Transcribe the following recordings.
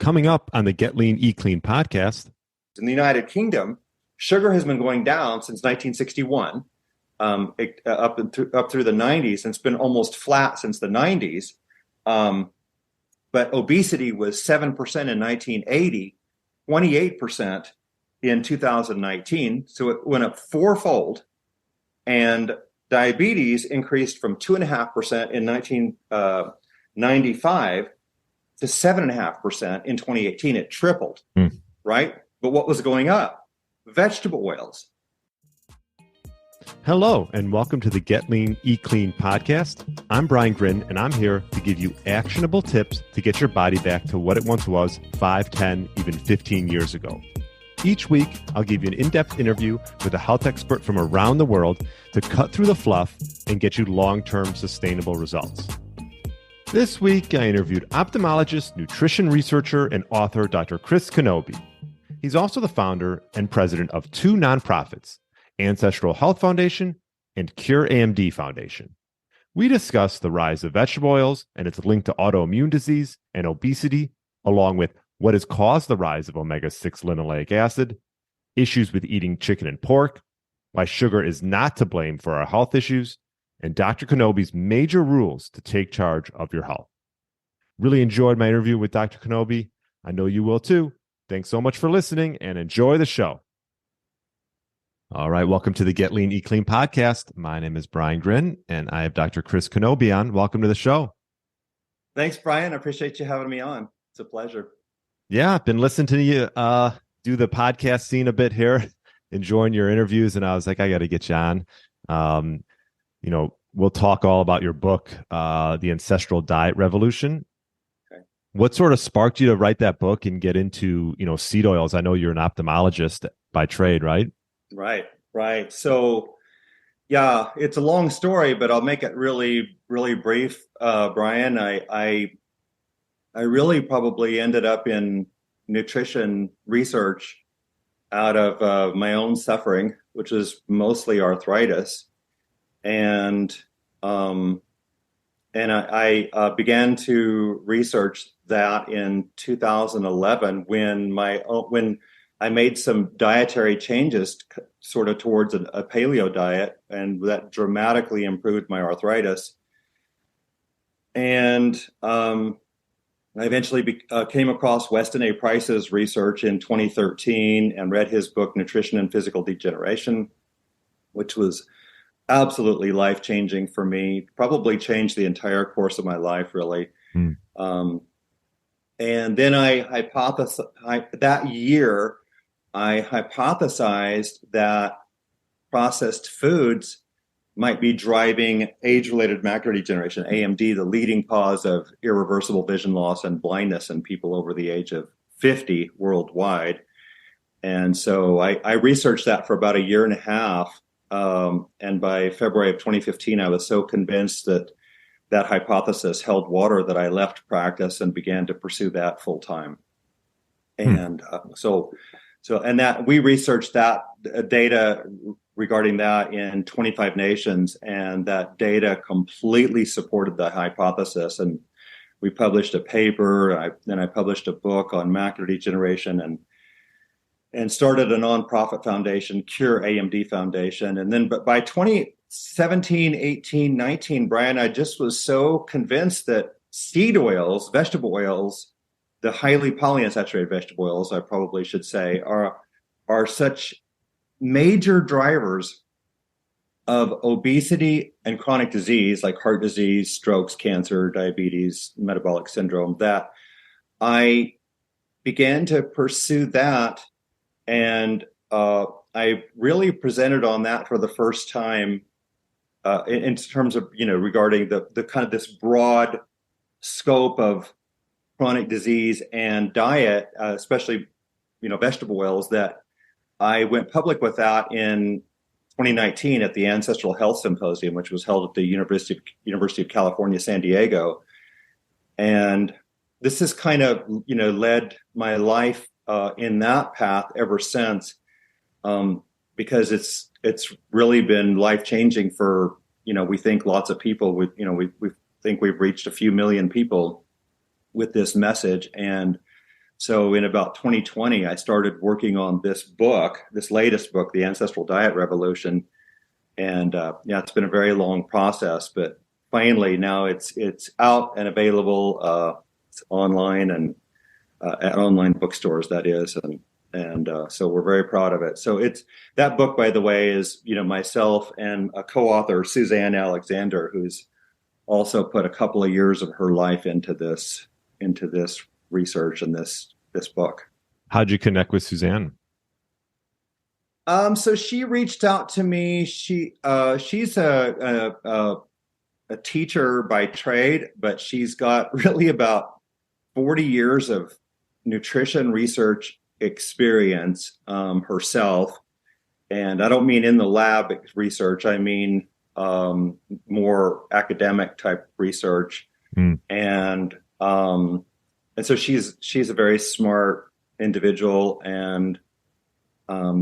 Coming up on the Get Lean, Eat Clean podcast. In the United Kingdom, sugar has been going down since 1961, up through the 90s, and it's been almost flat since the 90s. But obesity was 7% in 1980, 28% in 2019. So it went up fourfold. And diabetes increased from 2.5% in 1995 to 7.5% in 2018. It tripled, right? But what was going up? Vegetable oils. Hello, and welcome to the Get Lean, Eat Clean podcast. I'm Brian Grin, and I'm here to give you actionable tips to get your body back to what it once was 5, 10, even 15 years ago. Each week, I'll give you an in-depth interview with a health expert from around the world to cut through the fluff and get you long-term sustainable results. This week, I interviewed ophthalmologist, nutrition researcher, and author Dr. Chris Knobbe. He's also the founder and president of two nonprofits, Ancestral Health Foundation and Cure AMD Foundation. We discuss the rise of vegetable oils and its link to autoimmune disease and obesity, along with what has caused the rise of omega-6 linoleic acid, issues with eating chicken and pork, why sugar is not to blame for our health issues, and Dr. Knobbe's major rules to take charge of your health. Really enjoyed my interview with Dr. Knobbe. I know you will too. Thanks so much for listening and enjoy the show. All right, welcome to the Get Lean, Eat Clean podcast. My name is Brian Grin, and I have Dr. Chris Knobbe on. Welcome to the show. Thanks, Brian. I appreciate you having me on. It's a pleasure. Yeah, I've been listening to you do the podcast scene a bit here, enjoying your interviews, and I was like, I got to get you on. We'll talk all about your book, The Ancestral Diet Revolution. Okay. What sort of sparked you to write that book and get into, seed oils? I know you're an ophthalmologist by trade, right? Right. So, yeah, it's a long story, but I'll make it really, really brief, Brian. I really probably ended up in nutrition research out of my own suffering, which is mostly arthritis. And I began to research that in 2011 when I made some dietary changes sort of towards a paleo diet, and that dramatically improved my arthritis. And I eventually came across Weston A. Price's research in 2013 and read his book, Nutrition and Physical Degeneration, which was absolutely life-changing for me, probably changed the entire course of my life, really. And then that year, I hypothesized that processed foods might be driving age-related macular degeneration, AMD, the leading cause of irreversible vision loss and blindness in people over the age of 50 worldwide. And so I researched that for about a year and a half. And by February of 2015, I was so convinced that hypothesis held water that I left practice and began to pursue that full time. And and that we researched that data regarding that in 25 nations, and that data completely supported the hypothesis. And we published a paper, then I published a book on macular degeneration, and started a nonprofit foundation, Cure AMD Foundation. And then, but by 2017, 18, 19, Brian, I just was so convinced that seed oils, vegetable oils, the highly polyunsaturated vegetable oils, I probably should say, are such major drivers of obesity and chronic disease like heart disease, strokes, cancer, diabetes, metabolic syndrome, that I began to pursue that. And I really presented on that for the first time in terms of, regarding the kind of this broad scope of chronic disease and diet, especially, vegetable oils, that I went public with that in 2019 at the Ancestral Health Symposium, which was held at the University of California, San Diego. And this has kind of, led my life in that path ever since, because it's really been life-changing for, we think lots of people. We think we've reached a few million people with this message. And So in about 2020, I started working on this book, this latest book, The Ancestral Diet Revolution. And it's been a very long process, but finally now it's out and available. It's online and at online bookstores, that is. And so we're very proud of it. So that book, by the way, is, myself and a co-author, Suzanne Alexander, who's also put a couple of years of her life into this research and this book. How'd you connect with Suzanne? So she reached out to me. She's a teacher by trade, but she's got really about 40 years of nutrition research experience herself. And I don't mean in the lab research. I mean more academic type research. And so she's a very smart individual, and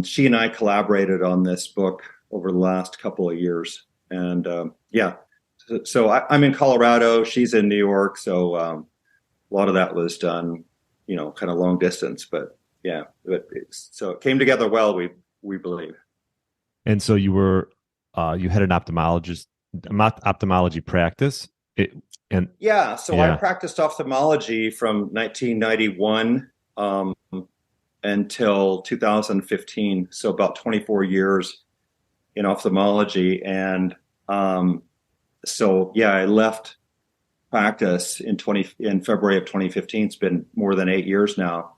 she and I collaborated on this book over the last couple of years. And so I'm in Colorado, she's in New York, so a lot of that was done, kind of long distance. But so it came together well, we believe. And so you were you had an ophthalmology practice. I practiced ophthalmology from 1991 until 2015, so about 24 years in ophthalmology. And I left practice in February of 2015. It's been more than 8 years now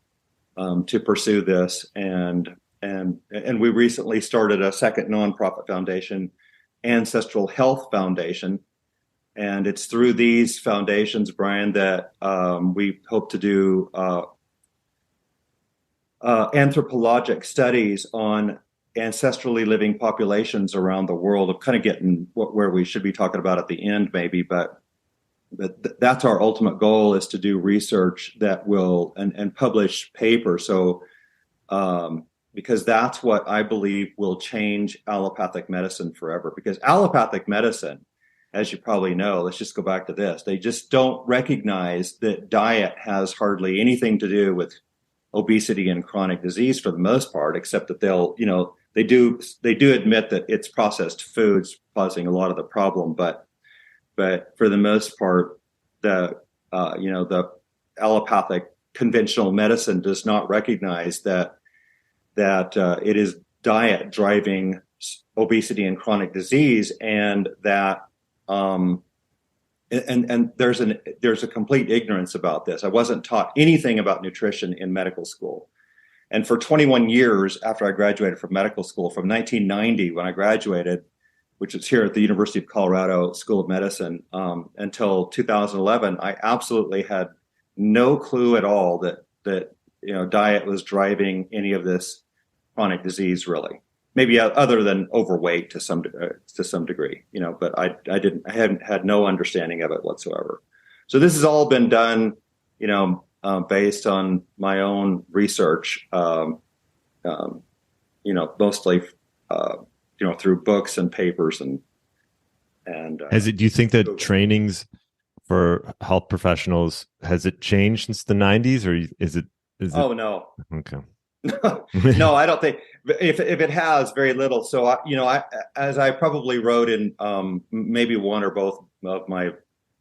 to pursue this, and we recently started a second nonprofit foundation, Ancestral Health Foundation. And it's through these foundations, Brian, that we hope to do anthropologic studies on ancestrally living populations around the world. I'm kind of getting where we should be talking about at the end, maybe, but that's our ultimate goal, is to do research that will and publish papers. So because that's what I believe will change allopathic medicine forever. Because allopathic medicine, as you probably know, let's just go back to this. They just don't recognize that diet has hardly anything to do with obesity and chronic disease for the most part, except that they do admit that it's processed foods causing a lot of the problem. But for the most part, the allopathic conventional medicine does not recognize that it is diet driving obesity and chronic disease, and that and there's a complete ignorance about this. I wasn't taught anything about nutrition in medical school. And for 21 years after I graduated from medical school, from 1990 when I graduated, which was here at the University of Colorado School of Medicine, until 2011, I absolutely had no clue at all that diet was driving any of this chronic disease, really. Maybe other than overweight to some degree, but I hadn't had no understanding of it whatsoever. So this has all been done, based on my own research, mostly, through books and papers and. Do you think that trainings for health professionals, has it changed since the 90s, or is it? Oh, no. Okay. No, I don't think. If it has, very little. So as I probably wrote in maybe one or both of my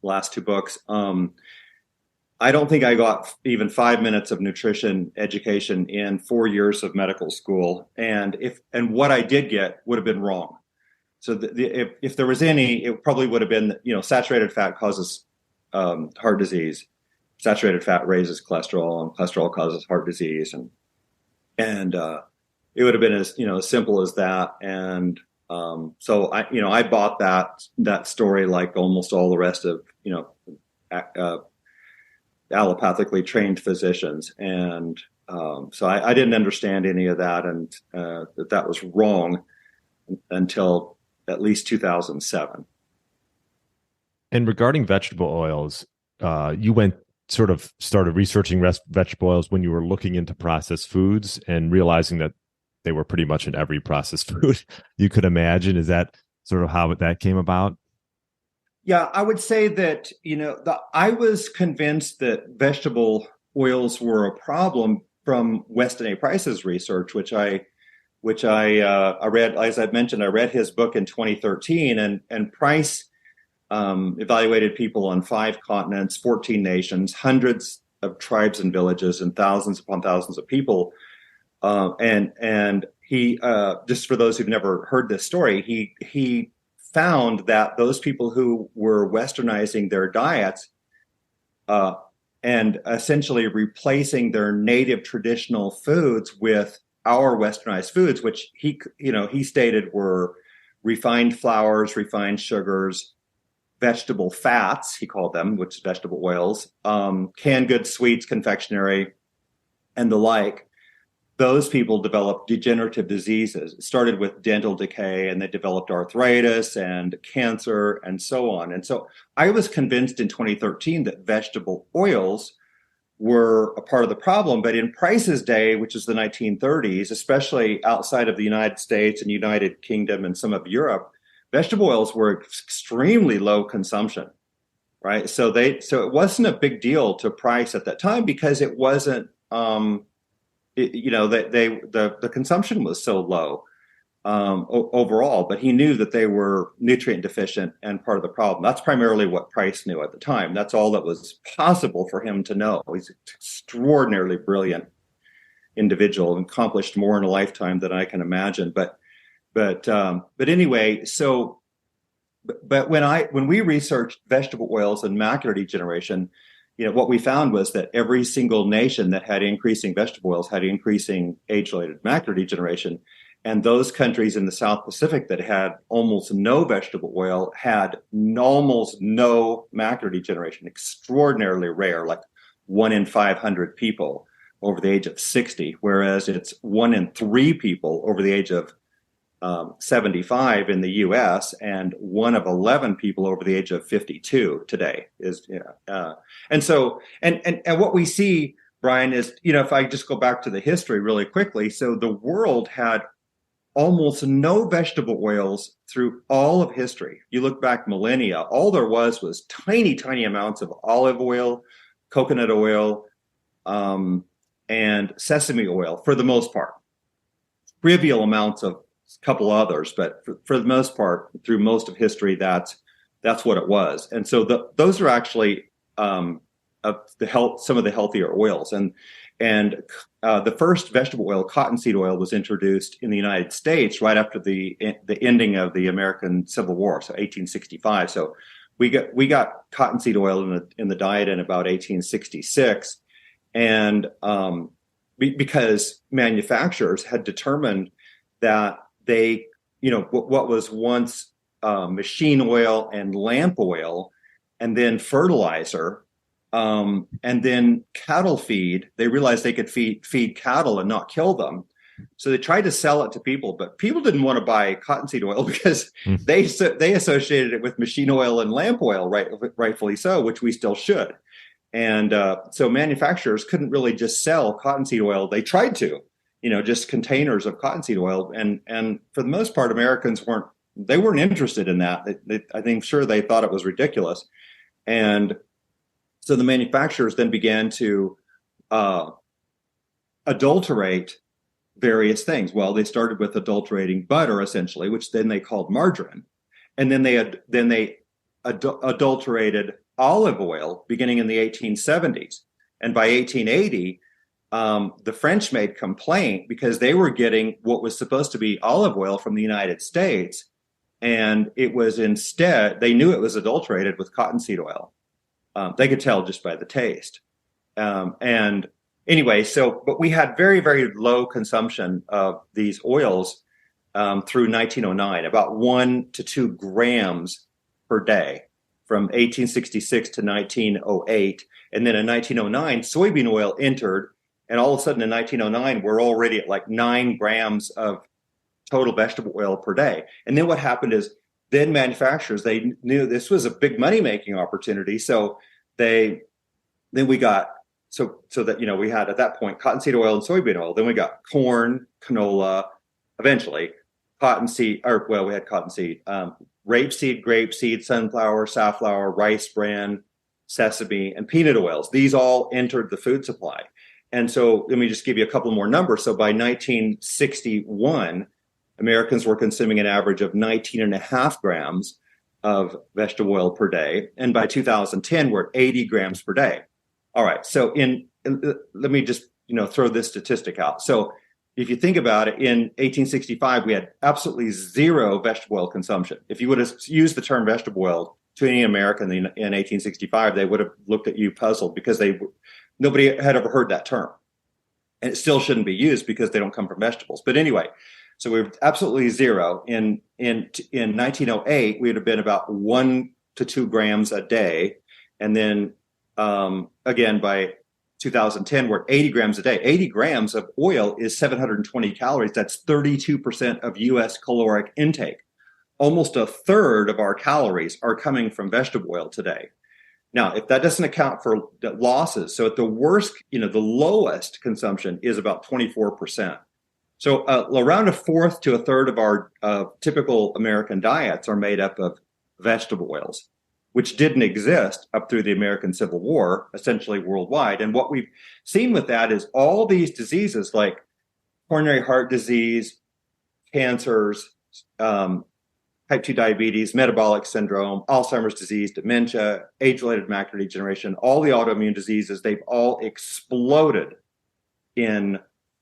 last two books, I don't think I got even 5 minutes of nutrition education in 4 years of medical school, and what I did get would have been wrong. So if there was any, it probably would have been saturated fat causes heart disease, saturated fat raises cholesterol, and cholesterol causes heart disease, and it would have been as simple as that. And so I bought that story like almost all the rest of allopathically trained physicians, and so I didn't understand any of that, and that was wrong until at least 2007. And regarding vegetable oils, you started researching vegetable oils when you were looking into processed foods and realizing that they were pretty much in every processed food you could imagine. Is that sort of how that came about? Yeah, I would say that, I was convinced that vegetable oils were a problem from Weston A. Price's research, which I read, as I mentioned, I read his book in 2013, and Price evaluated people on 5 continents, 14 nations, hundreds of tribes and villages, and thousands upon thousands of people. And he, just for those who've never heard this story, he found that those people who were westernizing their diets and essentially replacing their native traditional foods with our westernized foods, which he stated were refined flours, refined sugars, vegetable fats, he called them, which is vegetable oils, canned goods, sweets, confectionery, and the like. Those people developed degenerative diseases. It started with dental decay, and they developed arthritis and cancer and so on. And so I was convinced in 2013 that vegetable oils were a part of the problem. But in Price's day, which is the 1930s, especially outside of the United States and United Kingdom and some of Europe, vegetable oils were extremely low consumption, right? So it wasn't a big deal to Price at that time because it wasn't, the consumption was so low overall, but he knew that they were nutrient deficient and part of the problem. That's primarily what Price knew at the time. That's all that was possible for him to know. He's an extraordinarily brilliant individual and accomplished more in a lifetime than I can imagine. But anyway, but when we researched vegetable oils and macular degeneration, what we found was that every single nation that had increasing vegetable oils had increasing age-related macular degeneration. And those countries in the South Pacific that had almost no vegetable oil had almost no macular degeneration, extraordinarily rare, like 1 in 500 people over the age of 60, whereas it's 1 in 3 people over the age of 75 in the U.S. and 1 of 11 people over the age of 52 today and what we see, Brian, is, if I just go back to the history really quickly. So the world had almost no vegetable oils through all of history. You look back millennia, all there was tiny, tiny amounts of olive oil, coconut oil, and sesame oil for the most part. Trivial amounts of a couple others, but for the most part, through most of history, that's what it was. And so those are actually some of the healthier oils. And the first vegetable oil, cottonseed oil, was introduced in the United States right after the ending of the American Civil War, so 1865. So we got cottonseed oil in the diet in about 1866, and because manufacturers had determined that they, what was once machine oil and lamp oil, and then fertilizer, and then cattle feed. They realized they could feed cattle and not kill them. So they tried to sell it to people, but people didn't want to buy cottonseed oil because they associated it with machine oil and lamp oil, rightfully so, which we still should. And so manufacturers couldn't really just sell cottonseed oil. They tried to, just containers of cottonseed oil. And for the most part, Americans weren't interested in that. I think sure they thought it was ridiculous. And so the manufacturers then began to adulterate various things. Well, they started with adulterating butter, essentially, which then they called margarine. And then they adulterated olive oil beginning in the 1870s. And by 1880, the French made complaint because they were getting what was supposed to be olive oil from the United States. And it was instead, they knew it was adulterated with cottonseed oil. They could tell just by the taste. And anyway, but we had very, very low consumption of these oils through 1909, about 1 to 2 grams per day from 1866 to 1908. And then in 1909, soybean oil entered. And all of a sudden in 1909, we're already at like 9 grams of total vegetable oil per day. And then what happened is then manufacturers, they knew this was a big money-making opportunity. So we got, so that, we had at that point cottonseed oil and soybean oil. Then we got corn, canola, eventually cottonseed, we had cottonseed, rapeseed, grapeseed, sunflower, safflower, rice bran, sesame, and peanut oils. These all entered the food supply. And so let me just give you a couple more numbers. So by 1961, Americans were consuming an average of 19 and a half grams of vegetable oil per day. And by 2010, we're at 80 grams per day. All right. So let me just, throw this statistic out. So if you think about it, in 1865, we had absolutely zero vegetable oil consumption. If you would have used the term vegetable oil to any American in 1865, they would have looked at you puzzled because nobody had ever heard that term. And it still shouldn't be used because they don't come from vegetables. But anyway, so we were absolutely zero. In 1908, we would have been about 1 to 2 grams a day. And then again, by 2010, we're at 80 grams a day. 80 grams of oil is 720 calories. That's 32% of U.S. caloric intake. Almost a third of our calories are coming from vegetable oil today. Now, if that doesn't account for the losses, so at the worst, the lowest consumption is about 24%. So around a fourth to a third of our typical American diets are made up of vegetable oils, which didn't exist up through the American Civil War, essentially worldwide. And what we've seen with that is all these diseases like coronary heart disease, cancers, type 2 diabetes, metabolic syndrome, Alzheimer's disease, dementia, age-related macular degeneration, all the autoimmune diseases, they've all exploded in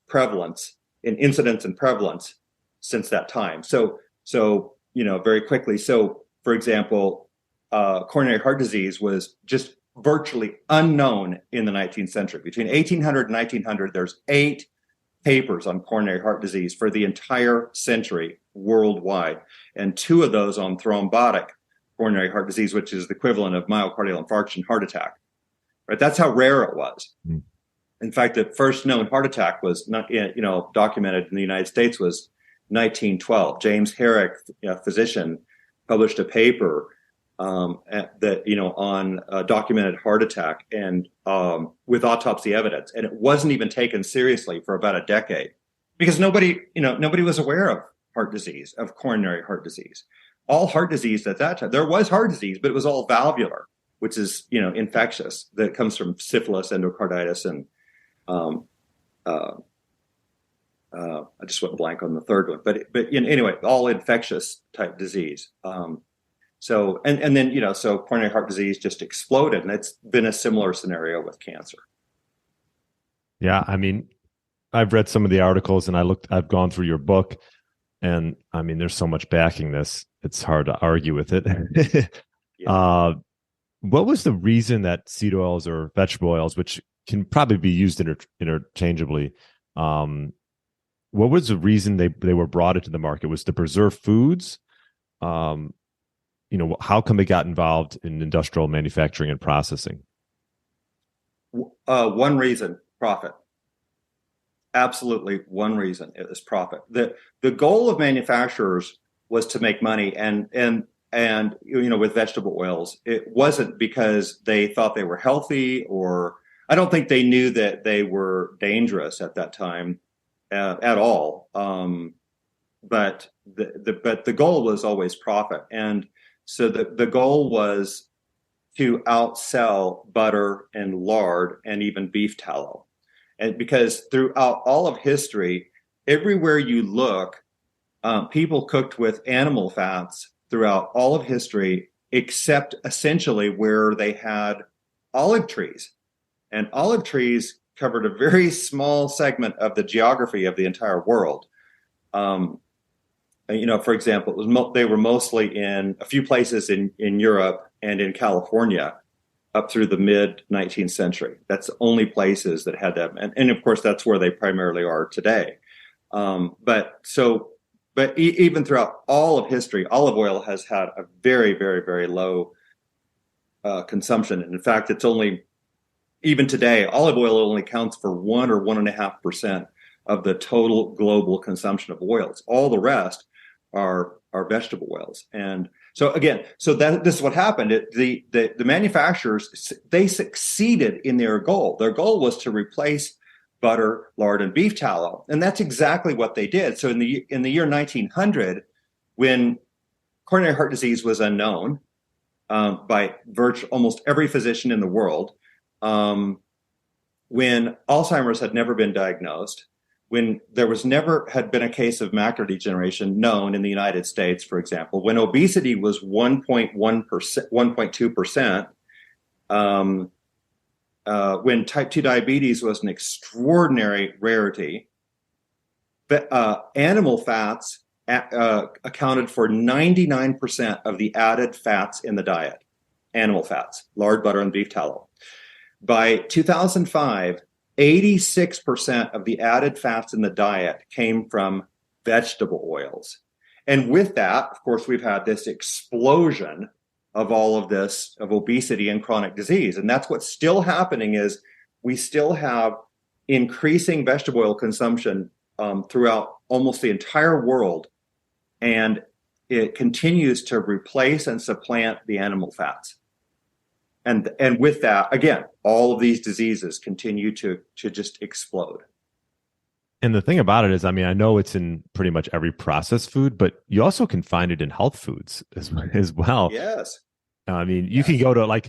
prevalence, in incidence and prevalence since that time. So very quickly. So, for example, coronary heart disease was just virtually unknown in the 19th century. Between 1800 and 1900, there's 8 papers on coronary heart disease for the entire century worldwide, and 2 of those on thrombotic coronary heart disease, which is the equivalent of myocardial infarction heart attack. Right? That's how rare it was. Mm. In fact, the first known heart attack was not, documented in the United States was 1912. James Herrick, a physician, published a paper on a documented heart attack and with autopsy evidence, and it wasn't even taken seriously for about a decade because nobody was aware of heart disease, of coronary heart disease. All heart disease at that time, there was heart disease, but it was all valvular, which is infectious, that comes from syphilis, endocarditis, and I just went blank on the third one, but anyway, all infectious type disease. So coronary heart disease just exploded, and it's been a similar scenario with cancer. Yeah, I mean, I've read some of the articles, and I've gone through your book, and I mean, there's so much backing this; it's hard to argue with it. Yeah. What was the reason that seed oils or vegetable oils, which can probably be used interchangeably, what was the reason they were brought into the market? Was to preserve foods? How come they got involved in industrial manufacturing and processing? One reason: profit. Absolutely, one reason: it was profit. The goal of manufacturers was to make money, and with vegetable oils, it wasn't because they thought they were healthy, or I don't think they knew that they were dangerous at that time at all. But the goal was always profit, and so the goal was to outsell butter and lard and even beef tallow. And because throughout all of history, everywhere you look, people cooked with animal fats throughout all of history, except essentially where they had olive trees. And olive trees covered a very small segment of the geography of the entire world. For example, they were mostly in a few places in Europe and in California up through the mid-19th century. That's the only places that had them. And of course, that's where they primarily are today. But even throughout all of history, olive oil has had a very, very, very low consumption. And in fact, it's only, even today, olive oil only counts for 1 or 1.5% of the total global consumption of oils. All the rest are vegetable oils. And so this is what happened. The manufacturers, they succeeded in their goal. Their goal was to replace butter, lard, and beef tallow. And that's exactly what they did. So in the year 1900, when coronary heart disease was unknown, by almost every physician in the world, when Alzheimer's had never been diagnosed, when there had been a case of macular degeneration known in the United States, for example, when obesity was 1.1%, 1.2%, when type 2 diabetes was an extraordinary rarity, but animal fats accounted for 99% of the added fats in the diet, animal fats, lard, butter, and beef tallow. By 2005, 86% of the added fats in the diet came from vegetable oils. And with that, of course, we've had this explosion of all of this, of obesity and chronic disease. And that's what's still happening is we still have increasing vegetable oil consumption throughout almost the entire world. And it continues to replace and supplant the animal fats. And with that, again, all of these diseases continue to just explode. And the thing about it is, I mean, I know it's in pretty much every processed food, but you also can find it in health foods as well. Yes. I mean, you can go to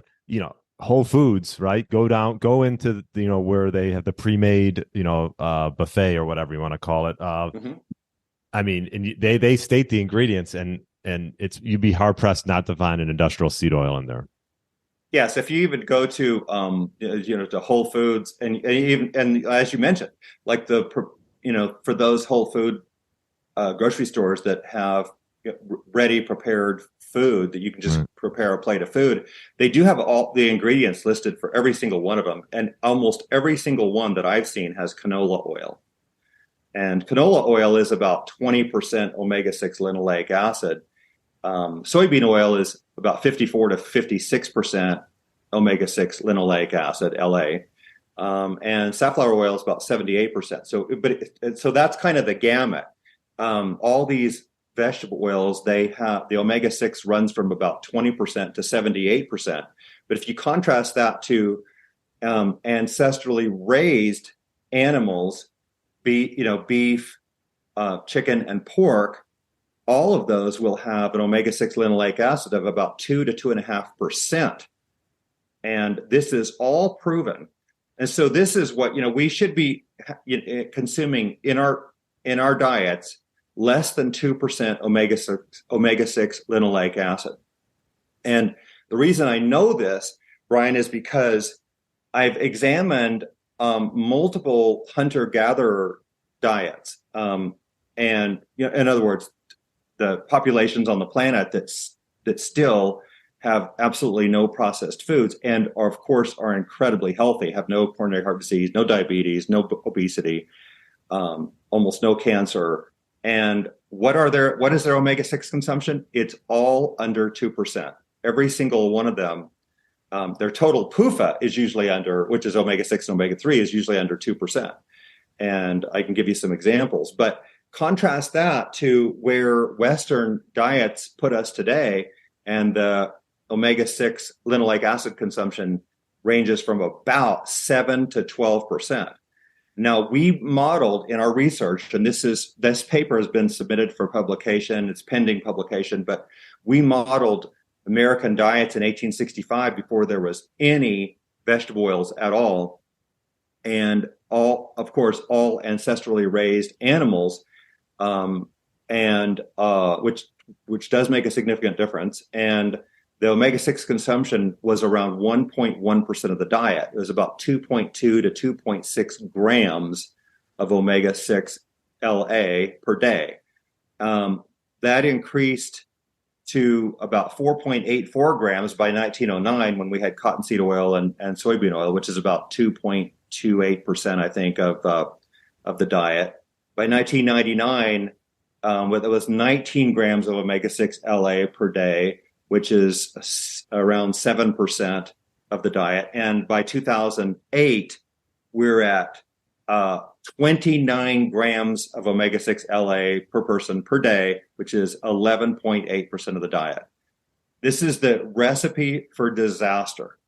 Whole Foods, right? Go into, where they have the pre-made, buffet or whatever you want to call it. I mean, and they state the ingredients and you'd be hard pressed not to find an industrial seed oil in there. Yes, if you even go to to Whole Foods and as you mentioned, like for those Whole Food grocery stores that have ready prepared food that you can just prepare a plate of food, they do have all the ingredients listed for every single one of them, and almost every single one that I've seen has canola oil. And canola oil is about 20% omega-6 linoleic acid. Soybean oil is about 54 to 56% omega-6 linoleic acid, LA. And safflower oil is about 78%. So that's kind of the gamut. All these vegetable oils, they have the omega-6 runs from about 20% to 78%. But if you contrast that to ancestrally raised animals, beef, chicken, and pork, all of those will have an omega-6 linoleic acid of about 2 to 2.5%. And this is all proven. And so this is what, we should be consuming in our diets, less than 2% omega-6 linoleic acid. And the reason I know this, Brian, is because I've examined multiple hunter-gatherer diets. And in other words, the populations on the planet that still have absolutely no processed foods and are, of course, are incredibly healthy, have no coronary heart disease, no diabetes, no obesity, almost no cancer. And what is their omega-6 consumption? It's all under 2%. Every single one of them, their total PUFA is usually which is omega-6 and omega-3 is usually under 2%. And I can give you some examples, but contrast that to where Western diets put us today, and the omega-6 linoleic acid consumption ranges from about 7 to 12%. Now, we modeled in our research, and this paper has been submitted for publication, it's pending publication, but we modeled American diets in 1865 before there was any vegetable oils at all, and all ancestrally raised animals, which does make a significant difference. And the omega-6 consumption was around 1.1% of the diet. It was about 2.2 to 2.6 grams of omega-6 LA per day. That increased to about 4.84 grams by 1909 when we had cottonseed oil and soybean oil, which is about 2.28%, I think, of the diet. By 1999, it was 19 grams of omega-6 LA per day, which is around 7% of the diet. And by 2008, we're at 29 grams of omega-6 LA per person per day, which is 11.8% of the diet. This is the recipe for disaster,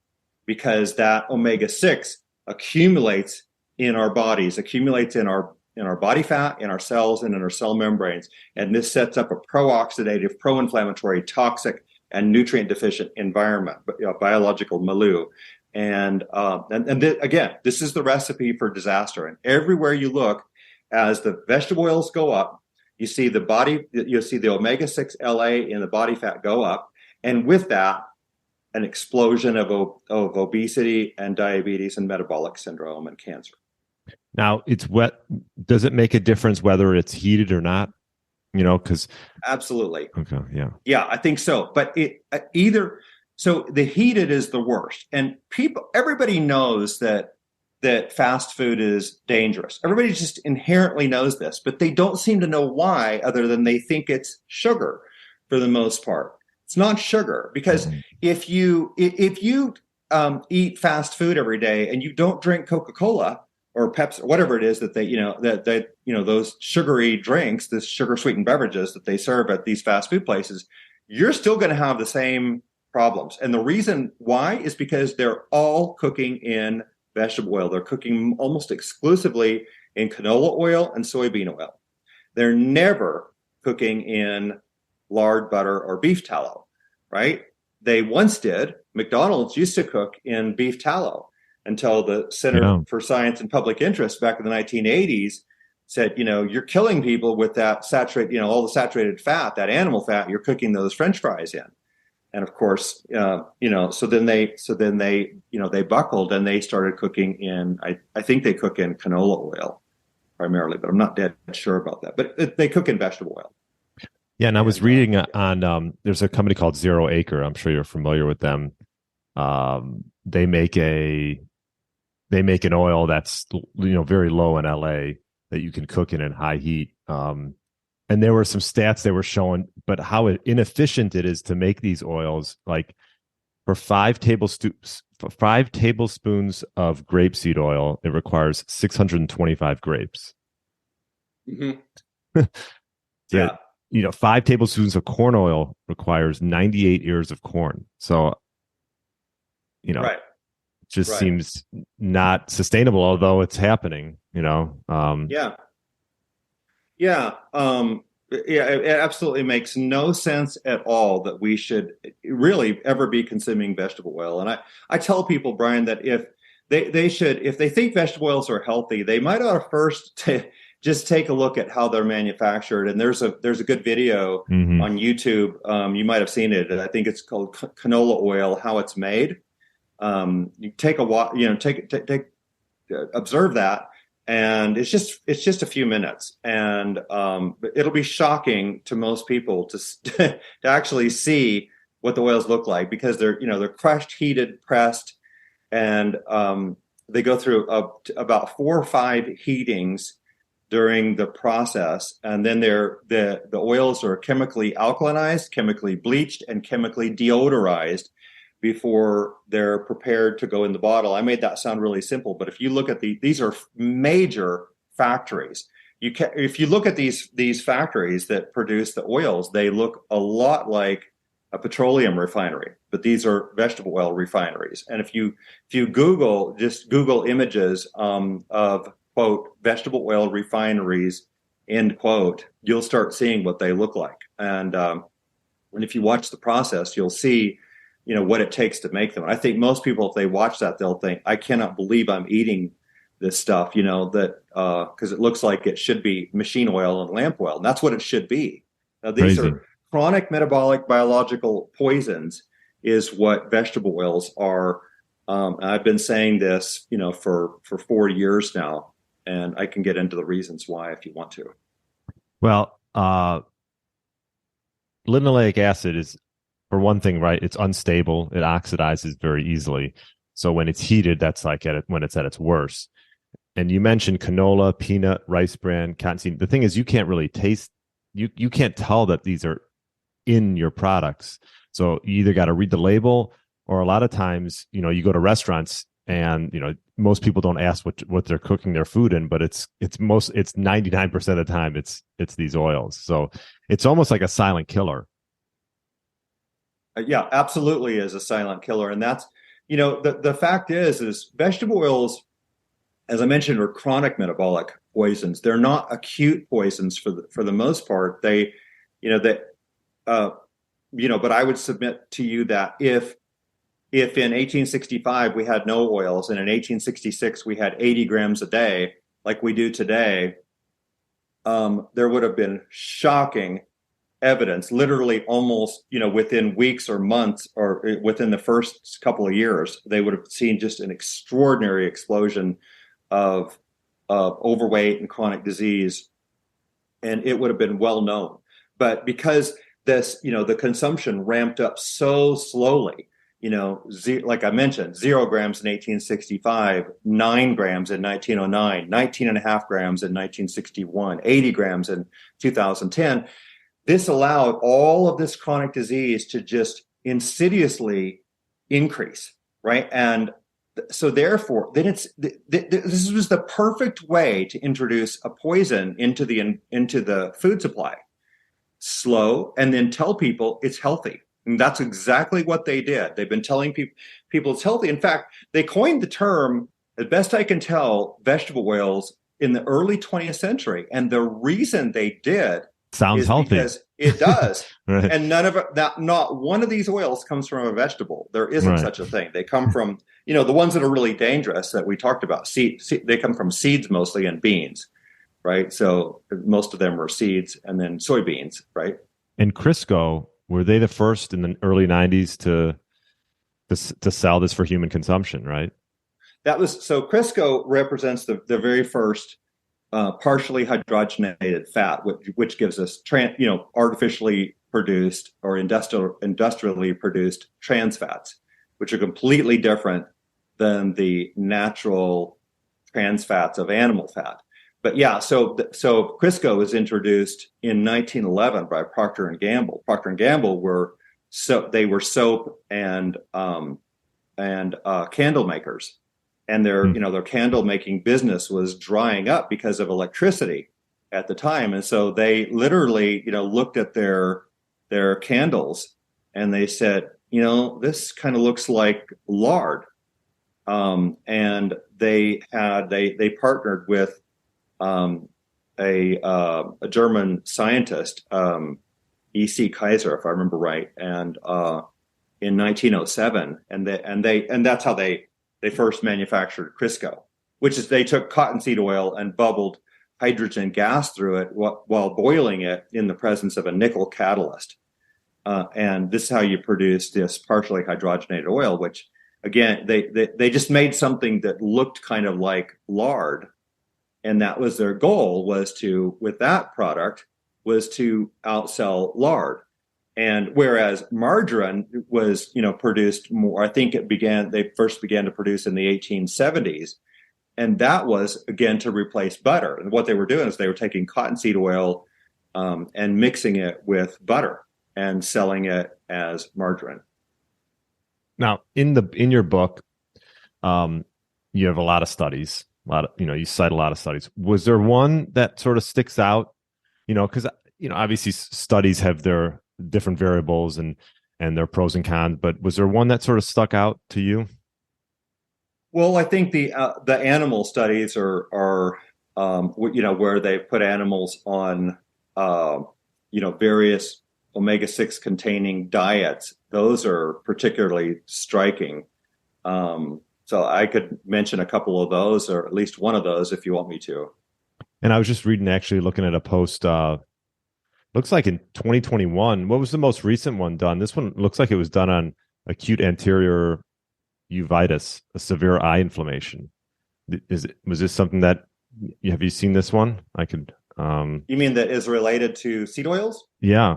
because that omega-6 accumulates in our bodies, accumulates in our body fat, in our cells, and in our cell membranes. And this sets up a pro-oxidative, pro-inflammatory, toxic and nutrient deficient environment, biological milieu. And again, this is the recipe for disaster. And everywhere you look, as the vegetable oils go up, you see the omega-6 LA in the body fat go up. And with that, an explosion of obesity and diabetes and metabolic syndrome and cancer. Now, it's wet. Does it make a difference whether it's heated or not? Because absolutely. Okay, yeah, I think so. But so the heated is the worst, and everybody knows that fast food is dangerous. Everybody just inherently knows this, but they don't seem to know why, other than they think it's sugar for the most part. It's not sugar, because if you eat fast food every day and you don't drink Coca-Cola or Pepsi, whatever it is that those sugary drinks, this sugar sweetened beverages that they serve at these fast food places, you're still going to have the same problems. And the reason why is because they're all cooking in vegetable oil. They're cooking almost exclusively in canola oil and soybean oil. They're never cooking in lard, butter, or beef tallow, right? They once did. McDonald's used to cook in beef tallow until the Center for Science and Public Interest back in the 1980s said, you're killing people with that all the saturated fat, that animal fat, you're cooking those French fries in. And of course, so then they buckled and they started cooking in, I think they cook in canola oil primarily, but I'm not dead sure about that. But they cook in vegetable oil. Yeah, and I was reading on there's a company called Zero Acre. I'm sure you're familiar with them. They make an oil that's very low in LA that you can cook in high heat. And there were some stats they were showing, but how inefficient it is to make these oils. Like for 5 tablespoons of grapeseed oil, it requires 625 grapes. Mm-hmm. Yeah. 5 tablespoons of corn oil requires 98 ears of corn. So, right. Just seems not sustainable, although it's happening, Yeah. It absolutely makes no sense at all that we should really ever be consuming vegetable oil. And I tell people, Brian, that if they think vegetable oils are healthy, they might ought to first just take a look at how they're manufactured. And there's a good video on YouTube. You might have seen it. I think it's called Canola Oil, How It's Made. You take observe that, and it's just a few minutes, and it'll be shocking to most people to actually see what the oils look like, because they're crushed, heated, pressed, and they go through about 4 or 5 heatings during the process, and then the oils are chemically alkalinized, chemically bleached, and chemically deodorized before they're prepared to go in the bottle. I made that sound really simple, but if you look at these are major factories. If you look at these factories that produce the oils, they look a lot like a petroleum refinery, but these are vegetable oil refineries. And if you Google images of quote vegetable oil refineries end quote, you'll start seeing what they look like. And if you watch the process, you'll see what it takes to make them. And I think most people, if they watch that, they'll think, I cannot believe I'm eating this stuff, because it looks like it should be machine oil and lamp oil. And that's what it should be. Now, these are chronic metabolic biological poisons is what vegetable oils are. I've been saying this, for 4 years now, and I can get into the reasons why if you want to. Well, linoleic acid is, for one thing, right, it's unstable. It oxidizes very easily. So when it's heated, that's like when it's at its worst. And you mentioned canola, peanut, rice bran, cottonseed. The thing is, you can't really taste, you can't tell that these are in your products. So you either got to read the label, or a lot of times, you go to restaurants and, most people don't ask what they're cooking their food in, but it's 99% of the time it's these oils. So it's almost like a silent killer. Yeah, absolutely is a silent killer. And that's, the fact is vegetable oils, as I mentioned, are chronic metabolic poisons. They're not acute poisons for the most part. They, but I would submit to you that if in 1865 we had no oils, and in 1866 we had 80 grams a day, like we do today, there would have been shocking evidence, literally almost, within weeks or months, or within the first couple of years, they would have seen just an extraordinary explosion of overweight and chronic disease, and it would have been well known. But because this, the consumption ramped up so slowly, like I mentioned, 0 grams in 1865, 9 grams in 1909, 19.5 grams in 1961, 80 grams in 2010. This allowed all of this chronic disease to just insidiously increase, right? And so therefore, then this was the perfect way to introduce a poison into the food supply. Slow, and then tell people it's healthy. And that's exactly what they did. They've been telling people it's healthy. In fact, they coined the term, as best I can tell, vegetable oils in the early 20th century. And the reason they did sounds healthy, because it does. Right. And not one of these oils comes from a vegetable. There isn't Right. such a thing. They come from, the ones that are really dangerous that we talked about. They come from seeds mostly, and beans, right? So most of them are seeds, and then soybeans, right? And Crisco, were they the first in the early 90s to sell this for human consumption, right? So Crisco represents the very first partially hydrogenated fat, which gives us artificially produced or industrially produced trans fats, which are completely different than the natural trans fats of animal fat. But yeah, so Crisco was introduced in 1911 by Procter & Gamble. Procter & Gamble were soap and candle makers, and their candle making business was drying up because of electricity at the time, and so they literally looked at their candles and they said, this kind of looks like lard, and they partnered with a German scientist, E.C. Kaiser, if I remember right, and in 1907, and that's how they first manufactured Crisco, which is they took cottonseed oil and bubbled hydrogen gas through it while boiling it in the presence of a nickel catalyst, and this is how you produce this partially hydrogenated oil, which again they just made something that looked kind of like lard. And that was their goal, with that product, was to outsell lard. And whereas margarine was, produced more, I think they first began to produce in the 1870s. And that was, again, to replace butter. And what they were doing is they were taking cottonseed oil and mixing it with butter and selling it as margarine. Now, in your book, you have a lot of studies. You cite a lot of studies. Was there one that sort of sticks out? Because obviously studies have their different variables and their pros and cons. But was there one that sort of stuck out to you? Well, I think the animal studies are where they put animals on various omega-6 containing diets. Those are particularly striking. So I could mention a couple of those, or at least one of those, if you want me to. And I was just looking at a post, looks like in 2021. What was the most recent one done? This one looks like it was done on acute anterior uveitis, a severe eye inflammation. Was this something that, have you seen this one? I could. You mean that is related to seed oils? Yeah.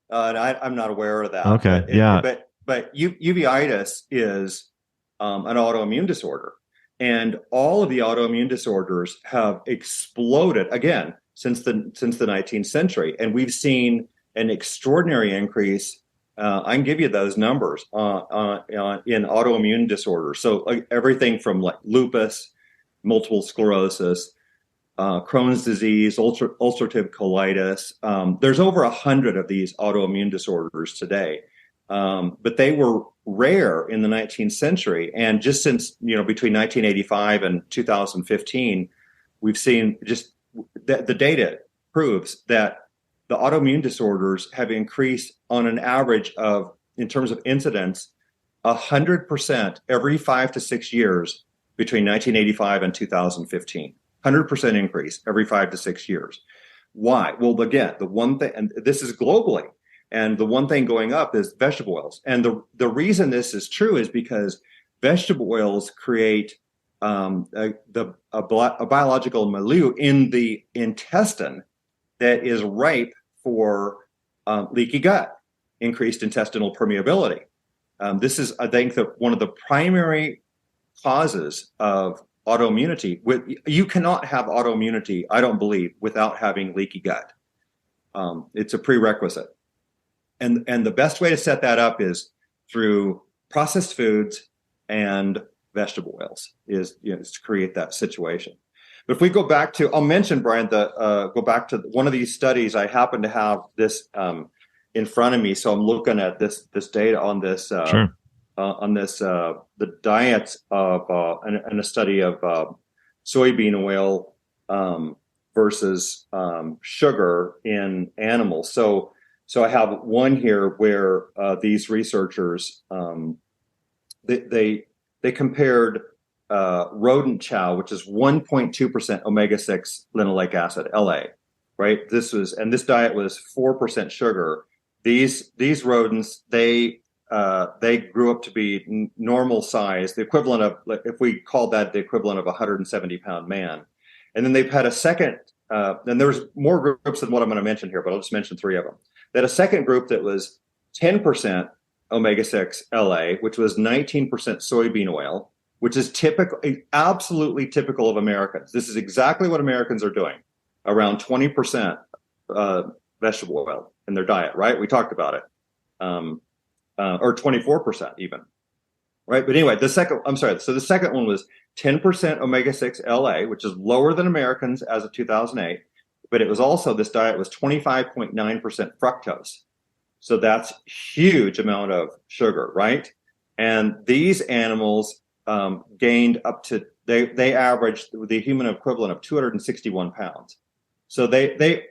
I'm not aware of that. Okay, But uveitis is an autoimmune disorder, and all of the autoimmune disorders have exploded again since the 19th century, and we've seen an extraordinary increase. I can give you those numbers in autoimmune disorders. So everything from like lupus, multiple sclerosis, Crohn's disease, ulcerative colitis. There's over 100 of these autoimmune disorders today. But they were rare in the 19th century. And just since, between 1985 and 2015, we've seen just the data proves that the autoimmune disorders have increased on an average of, in terms of incidence, 100% every 5 to 6 years between 1985 and 2015. 100% increase every 5 to 6 years. Why? Well, again, the one thing, and this is globally, and the one thing going up is vegetable oils. And the reason this is true is because vegetable oils create a biological milieu in the intestine that is ripe for leaky gut, increased intestinal permeability. This is, I think, one of the primary causes of autoimmunity. You cannot have autoimmunity, I don't believe, without having leaky gut. It's a prerequisite. And the best way to set that up is through processed foods and vegetable oils, is to create that situation. But if we go back to, I'll mention, Brian, go back to one of these studies. I happen to have this in front of me, so I'm looking at this data on this Sure. The diets of and a study of soybean oil versus sugar in animals. So I have one here where these researchers they compared rodent chow, which is 1.2% omega-6 linoleic acid, LA, right? This diet was 4% sugar. These rodents, they grew up to be normal size, the equivalent of, if we called that the equivalent of a 170-pound man. And then they've had a second, and there's more groups than what I'm going to mention here, but I'll just mention 3 of them. They had a second group that was 10% omega-6 LA, which was 19% soybean oil, which is absolutely typical of Americans. This is exactly what Americans are doing, around 20% vegetable oil in their diet, right? We talked about it. Or 24% even, right? But anyway, the second one was 10% omega-6 LA, which is lower than Americans as of 2008, but it was also, this diet was 25.9% fructose. So that's huge amount of sugar, right? And these animals gained up to, they averaged the human equivalent of 261 pounds. So they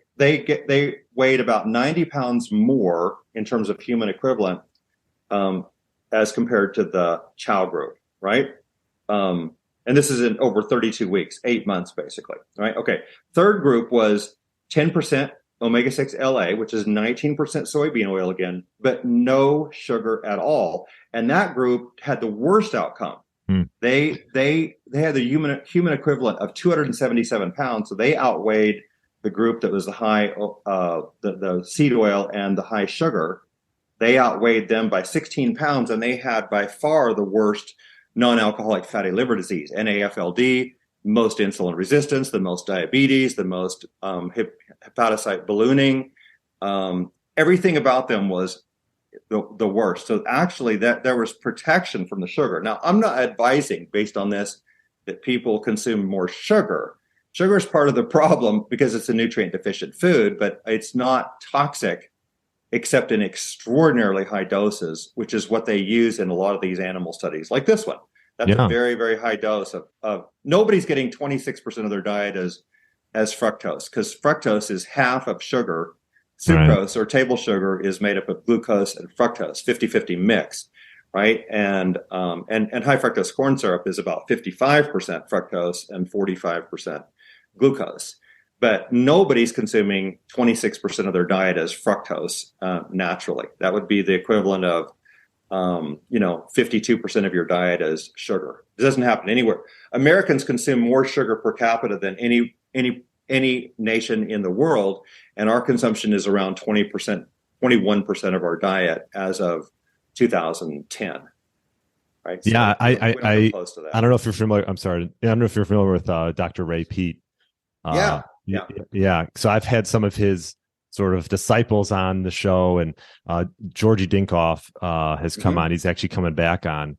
weighed about 90 pounds more in terms of human equivalent as compared to the chow group, right? And this is in over 32 weeks, 8 months, basically, right? Okay. Third group was 10% omega-6 LA, which is 19% soybean oil again, but no sugar at all. And that group had the worst outcome. They had the human equivalent of 277 pounds, so they outweighed the group that was the high, the seed oil and the high sugar. They outweighed them by 16 pounds, and they had by far the worst non-alcoholic fatty liver disease, NAFLD, most insulin resistance, the most diabetes, the most hepatocyte ballooning. Everything about them was the worst. So actually, that there was protection from the sugar. Now, I'm not advising, based on this, that people consume more sugar. Sugar is part of the problem because it's a nutrient-deficient food, but it's not toxic except in extraordinarily high doses, which is what they use in a lot of these animal studies, like this one. That's a very, very high dose of nobody's getting 26% of their diet as fructose, because fructose is half of sugar. Sucrose, or table sugar, is made up of glucose and fructose, 50-50 mix, right? And high fructose corn syrup is about 55% fructose and 45% glucose. But nobody's consuming 26% of their diet as fructose naturally. That would be the equivalent of 52% of your diet as sugar. It doesn't happen anywhere. Americans consume more sugar per capita than any nation in the world, and our consumption is around 21% of our diet as of 2010. Right? So yeah, I close to that. I don't know if you're familiar. I'm sorry. I don't know if you're familiar with Dr. Ray Peat. Yeah. So I've had some of his sort of disciples on the show, and Georgie Dinkoff has come on. He's actually coming back on.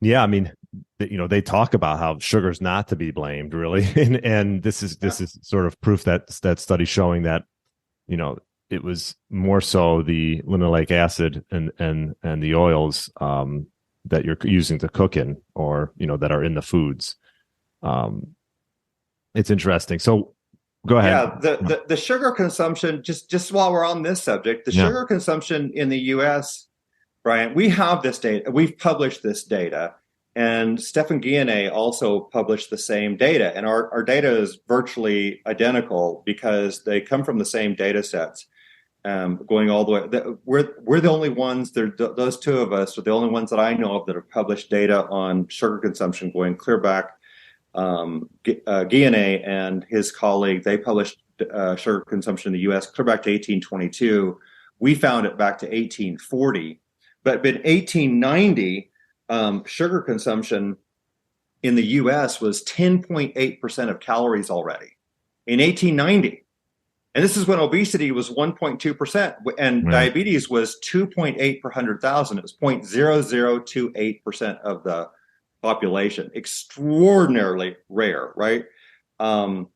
Yeah, I mean, they talk about how sugar's not to be blamed, really, and this is sort of proof that study showing that it was more so the linoleic acid and the oils that you're using to cook in, or that are in the foods. It's interesting. So Go ahead. Yeah, the sugar consumption, just while we're on this subject, the sugar consumption in the US, Brian, we have this data. We've published this data. And Stefan Guillenet also published the same data. And our data is virtually identical because they come from the same data sets, going all the way. We're the only ones, those two of us are the only ones that I know of that have published data on sugar consumption going clear back. Guillenet and his colleague, they published sugar consumption in the U.S. clear back to 1822. We found it back to 1840. But in 1890, sugar consumption in the U.S. was 10.8% of calories already in 1890. And this is when obesity was 1.2% and diabetes was 2.8 per 100,000. It was 0.0028% of the population. Extraordinarily rare, right? And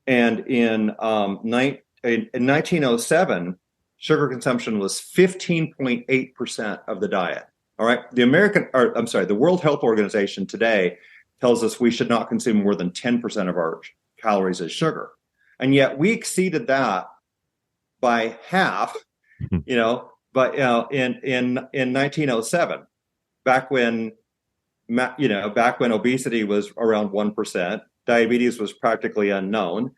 in 1907, sugar consumption was 15.8% of the diet. All right. The World Health Organization today tells us we should not consume more than 10% of our calories as sugar. And yet we exceeded that by half, in 1907, back when obesity was around 1%, diabetes was practically unknown.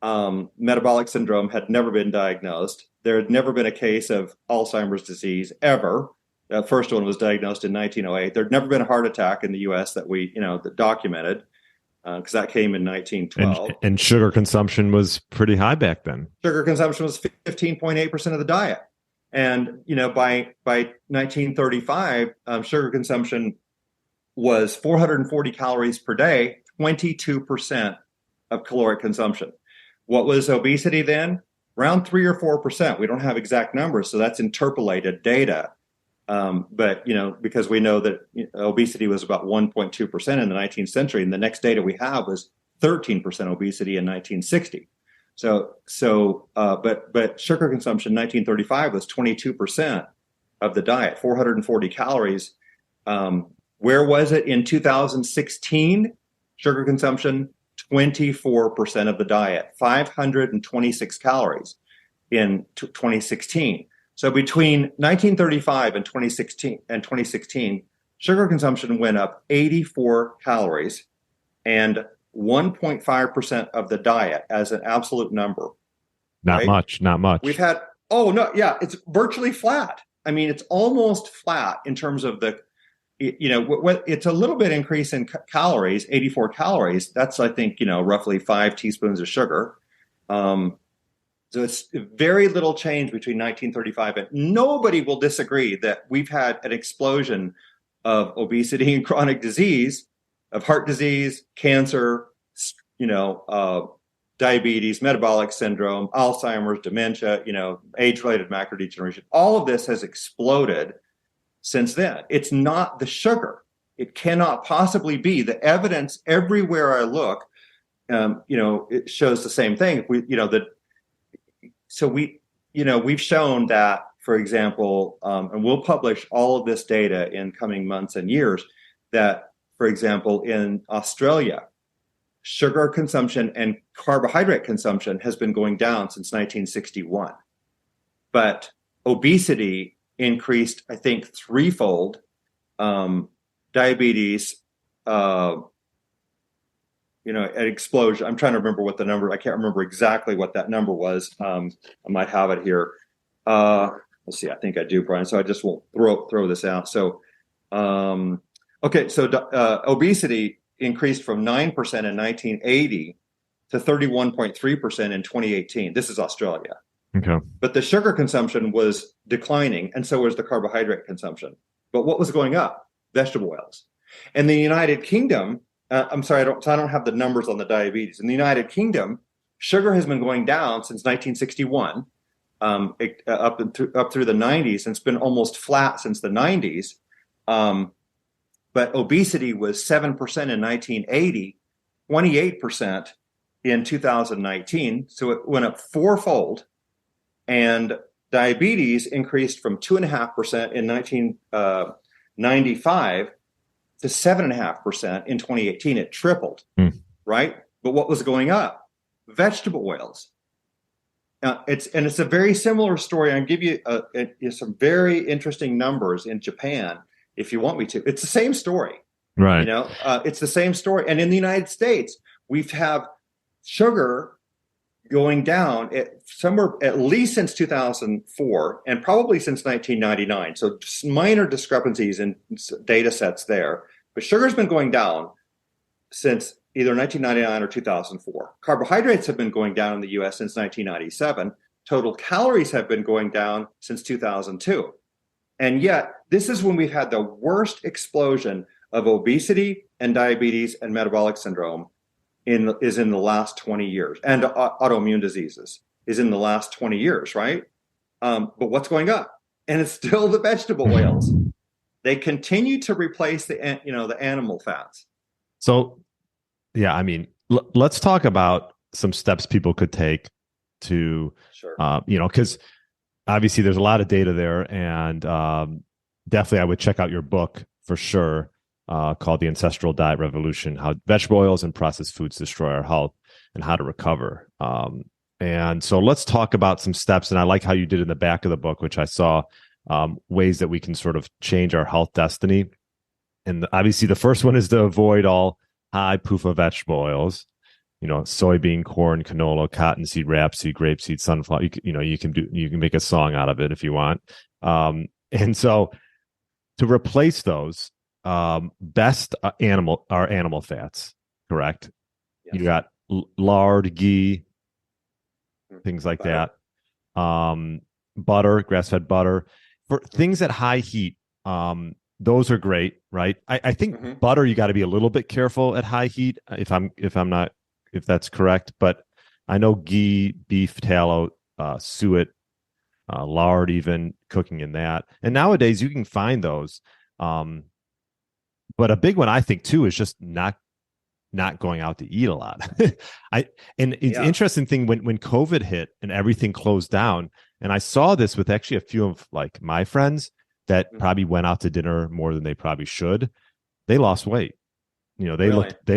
Metabolic syndrome had never been diagnosed. There had never been a case of Alzheimer's disease ever. The first one was diagnosed in 1908. There'd never been a heart attack in the U.S. that that documented, because that came in 1912. And sugar consumption was pretty high back then. Sugar consumption was 15.8% of the diet. And, by 1935, sugar consumption was 440 calories per day, 22% of caloric consumption. What was obesity then? Around 3 or 4%. We don't have exact numbers, so that's interpolated data. But because we know that obesity was about 1.2% in the 19th century, and the next data we have was 13% obesity in 1960. But sugar consumption in 1935 was 22% of the diet, 440 calories. Where was it in 2016? Sugar consumption, 24% of the diet, 526 calories in 2016. So between 1935 and 2016, sugar consumption went up 84 calories and 1.5% of the diet as an absolute number. Not much. We've had, it's virtually flat. I mean, it's almost flat in terms of it's a little bit increase in calories, 84 calories. That's, I think, roughly 5 teaspoons of sugar. So it's very little change between 1935 and nobody will disagree that we've had an explosion of obesity and chronic disease, of heart disease, cancer, diabetes, metabolic syndrome, Alzheimer's, dementia, age-related macular degeneration. All of this has exploded since then. It's not the sugar. It cannot possibly be. The evidence everywhere I look, it shows the same thing. We've shown that, for example, and we'll publish all of this data in coming months and years, that, for example, in Australia, sugar consumption and carbohydrate consumption has been going down since 1961. But obesity increased, I think, threefold. Diabetes, an explosion. I'm trying to remember what the number. I can't remember exactly what that number was. I might have it here. Let's see. I think I do, Brian. So I just will throw this out. So, obesity increased from 9% in 1980 to 31.3% in 2018. This is Australia. Okay. But the sugar consumption was declining, and so was the carbohydrate consumption. But what was going up? Vegetable oils. In the United Kingdom, I don't have the numbers on the diabetes. In the United Kingdom, sugar has been going down since 1961, up through the 90s, and it's been almost flat since the 90s. But obesity was 7% in 1980, 28% in 2019. So it went up fourfold. And diabetes increased from 2.5% in 1995 to 7.5% in 2018. It tripled, right? But what was going up? vegetable oils. It's a very similar story. I'll give you some very interesting numbers in Japan if you want me to. It's the same story, Right? It's the same story. And in the United States, we've have sugar going down somewhere at least since 2004 and probably since 1999. So minor discrepancies in data sets there, but sugar's been going down since either 1999 or 2004. Carbohydrates have been going down in the US since 1997. Total calories have been going down since 2002. And yet, this is when we've had the worst explosion of obesity and diabetes and metabolic syndrome is in the last 20 years, and autoimmune diseases is in the last 20 years, right? But what's going up? And it's still the vegetable oils. They continue to replace the animal fats. So, yeah, I mean, let's talk about some steps people could take to, sure. Because obviously there's a lot of data there, and definitely I would check out your book for sure. Called The Ancestral Diet Revolution, How Vegetable Oils and Processed Foods Destroy Our Health and How to Recover. And so let's talk about some steps. And I like how you did in the back of the book, which I saw ways that we can sort of change our health destiny. And obviously the first one is to avoid all high PUFA vegetable oils, soybean, corn, canola, cottonseed, rapeseed, grapeseed, sunflower. You can make a song out of it if you want. And so to replace those, best animal fats, correct? Yes. You got lard, ghee, things like butter. That. Butter, grass-fed butter. For things at high heat, those are great, right? I think butter, you got to be a little bit careful at high heat if that's correct. But I know ghee, beef tallow, suet, lard, even cooking in that. And nowadays you can find those. But a big one, I think, too, is just not going out to eat a lot. Interesting thing when COVID hit and everything closed down, and I saw this with actually a few of like my friends that probably went out to dinner more than they probably should. They lost weight. They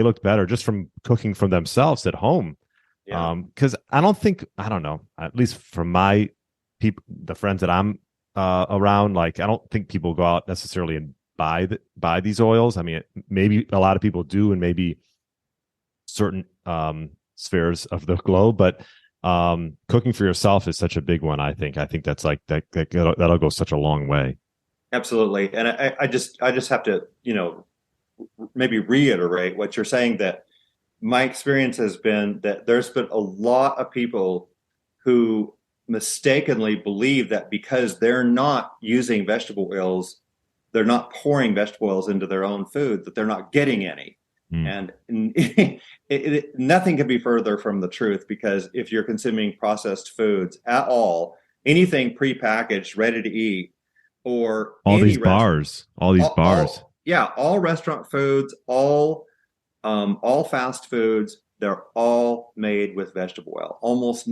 looked better just from cooking for themselves at home. Because I don't know, at least from my people, the friends that I'm around, like I don't think people go out necessarily and buy these oils. I mean, maybe a lot of people do, and maybe certain spheres of the globe, but cooking for yourself is such a big one. I think that's like that'll go such a long way. Absolutely. And I just have to, maybe reiterate what you're saying, that my experience has been that there's been a lot of people who mistakenly believe that because they're not using vegetable oils, they're not pouring vegetable oils into their own food, that they're not getting any. And nothing could be further from the truth, because if you're consuming processed foods at all, anything prepackaged, ready to eat, or all these bars, all restaurant foods, all fast foods, they're all made with vegetable oil. Almost,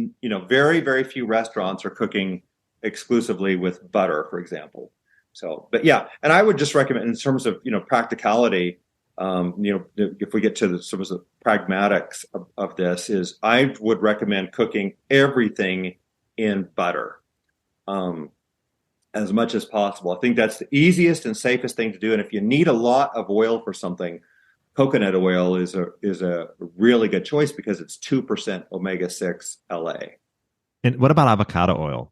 very, very few restaurants are cooking exclusively with butter, for example. So, but yeah, and I would just recommend in terms of, practicality, if we get to the sort of pragmatics of this, is I would recommend cooking everything in butter as much as possible. I think that's the easiest and safest thing to do. And if you need a lot of oil for something, coconut oil is a really good choice because it's 2% omega-6 LA. And what about avocado oil?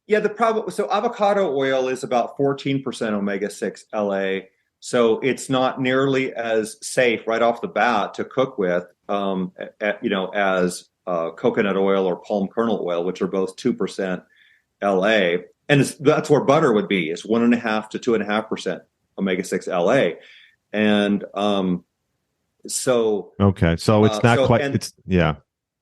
Yeah, so avocado oil is about 14% omega-6 LA. So it's not nearly as safe right off the bat to cook with, as coconut oil or palm kernel oil, which are both 2% LA. And that's where butter would be. It's 1.5 to 2.5% omega-6 LA. And so it's not quite. Yeah.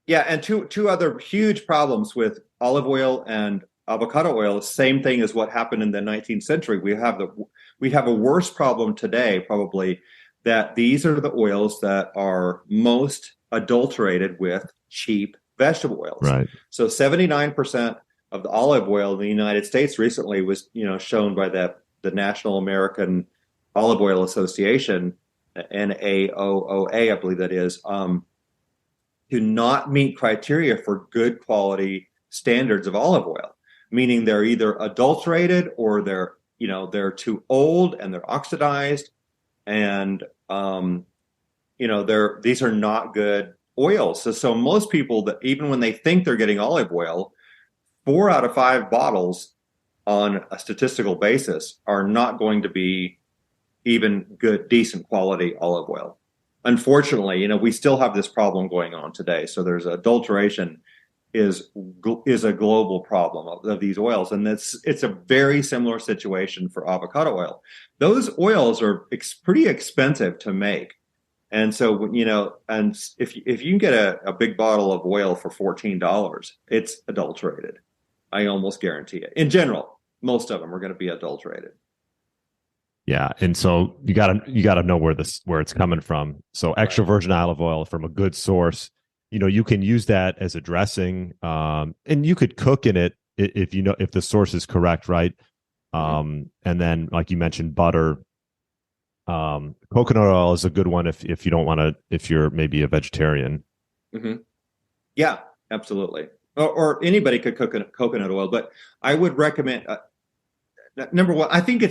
And two other huge problems with olive oil and avocado oil. Same thing as what happened in the 19th century. We have a worse problem today, probably, that these are the oils that are most adulterated with cheap vegetable oils. Right. So 79% of the olive oil in the United States recently was, shown by the National American Olive Oil Association, NAOOA, I believe that is, to not meet criteria for good quality standards of olive oil, meaning they're either adulterated or they're too old and they're oxidized, and these are not good oils. So most people, that even when they think they're getting olive oil, 4 out of 5 bottles on a statistical basis are not going to be even good, decent quality olive oil. Unfortunately, we still have this problem going on today. So there's adulteration is a global problem of these oils, and it's a very similar situation for avocado oil. Those oils are pretty expensive to make, and so and if you can get a big bottle of oil for $14, it's adulterated. I almost guarantee it. In general, most of them are going to be adulterated. Yeah, and so you gotta know where it's coming from. So extra virgin olive oil from a good source. You can use that as a dressing, and you could cook in it if the source is correct, right? And then, like you mentioned, butter. Coconut oil is a good one if you don't want to, if you're maybe a vegetarian. Mm-hmm. Yeah, absolutely. Or anybody could cook coconut oil, but I would recommend number one. I think